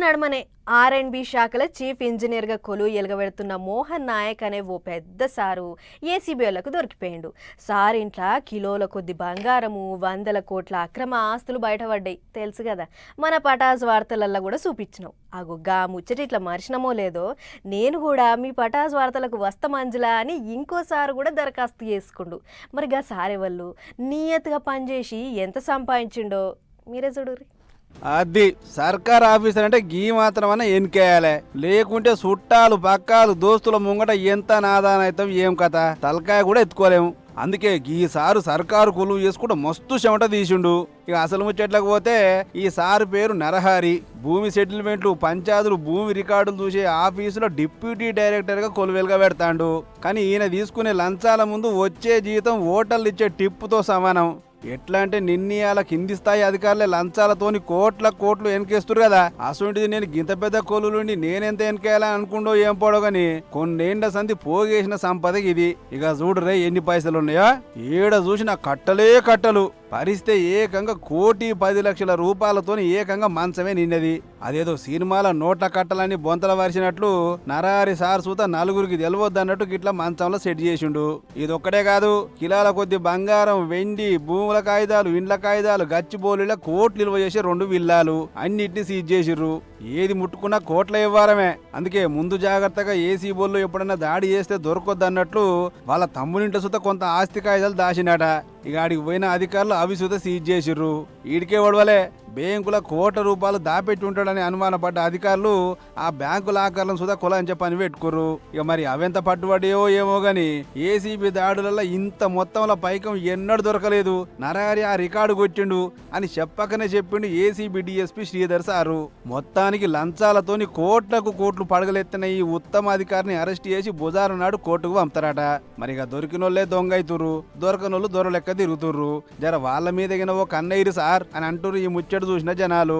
నడమనే ఆర్ఎండ్బి శాఖల చీఫ్ ఇంజనీర్గా కొలువు ఎలుగబెడుతున్న మోహన్ నాయక్ అనే ఓ పెద్ద సారు ఏసీబీలకు దొరికిపోయిండు. సార్ ఇంట్లో కిలోల కొద్ది బంగారము, వందల కోట్ల అక్రమ ఆస్తులు బయటపడ్డాయి. తెలుసు కదా, మన పటాస్ వార్తలల్లో కూడా చూపించినావు. అగొగ్గా ముచ్చట ఇట్లా మర్చినమో లేదో, నేను కూడా మీ పటాస్ వార్తలకు వస్తా మంజులా అని ఇంకోసారి కూడా దరఖాస్తు చేసుకుండు. మరి గా సారెవళ్ళు నియతగా పనిచేసి ఎంత సంపాదించిండో మీరే చూడుర్రి. అది సర్కార్ ఆఫీసర్ అంటే గీ మాత్రమన్నా ఎన్కేయాలి, లేకుంటే చుట్టాలు పక్కాలు దోస్తుల ముంగట ఎంత నాదానైతాం ఏం కథ తలకాయ కూడా ఎత్తుకోలేము. అందుకే ఈసారు సర్కారు కొలువు చేసుకుంటూ మస్తు చెమట తీసిండు. ఇక అసలు ముచ్చట్లకు పోతే ఈ సారు పేరు నరహరి. భూమి సెటిల్మెంట్లు, పంచాయతీలు, భూమి రికార్డులు చూసే ఆఫీసులో డిప్యూటీ డైరెక్టర్ గా కొలువెలుగా పెడతాండు. కానీ ఈయన తీసుకునే లంచాల ముందు వచ్చే జీతం ఓటర్లు ఇచ్చే టిప్పుతో సమానం. ఎట్లా అంటే నిన్నయాల కింది స్థాయి అధికారులే లంచాలతోని కోట్లు వెనకేస్తురు కదా. అసొంటిది నేను గింత పెద్ద కొలులుండి నేనెంత వెనకేయాలని అనుకుంటో ఏం పోడో గాని కొన్నేండ్ల సంధి పోగేసిన సంపద ఇది. ఇక చూడరే ఎన్ని పైసలు ఉన్నాయో, ఏడ చూసిన కట్టలే కట్టలు. పరిస్తే ఏకంగా 1,10,00,000 రూపాయలతోని ఏకంగా మంచమే నిన్నది. అదేదో సినిమాల నోట్ల కట్టలని బొంతల వరిసినట్లు నరారి సార్ సూత నలుగురికి తెలవద్దన్నట్టు గిట్లా మంచంలో సెట్ చేసిండు. ఇదొక్కడే కాదు, కిలాల కొద్ది బంగారం, వెండి, భూముల కాగితాలు, ఇండ్ల కాగితాలు, గచ్చిబోలిల కోట్లు నిల్వ చేసే 2 విల్లాలు అన్నిటిని సీజ్ చేసిర్రు. ఏది ముట్టుకున్నా కోట్ల ఇవ్వారమే. అందుకే ముందు జాగ్రత్తగా ఏసీ బోల్లో ఎప్పుడన్నా దాడి చేస్తే దొరకొద్దన్నట్లు వాళ్ళ తమ్మునింట సుత కొంత ఆస్తి కాగితాలు దాచినాట. ఇక ఆడికి పోయిన అధికారులు అవి సుత సీజ్ చేసిర్రు. ఈడికే ఒడవలే, బ్యాంకుల కోట్ల రూపాయలు దాపెట్టి ఉంటాడని అనుమానపడ్డ అధికారులు ఆ బ్యాంకు లాకర్లను సుధా కొలని చెప్పని పెట్టుకుర్రు. ఇక మరి అవెంత పట్టుబడియో ఏమో గాని ఏసీబీ దాడులలో ఇంత మొత్తంలో పైకం ఎన్నడూ దొరకలేదు. నరహరి ఆ రికార్డు కొట్టిండు అని చెప్పకనే చెప్పిండు ఏసీబీ డిఎస్పీ శ్రీధర్ సారు. మొత్తానికి లంచాలతోని కోట్లు పడగలెత్తిన ఈ ఉత్తమ అధికారిని అరెస్ట్ చేసి బుధవారం నాడు కోర్టుకు పంపుతారట. మరిగా దొరికినోళ్లే దొంగ అయితుర్రు, దొరకనోళ్ళు దొరలెక్క తిరుగుతుర్రు. జర వాళ్ళ మీద ఓ కన్నయ్యరు సార్ అని అంటుర్రు ఈ ముచ్చట చూసిన జనాలు.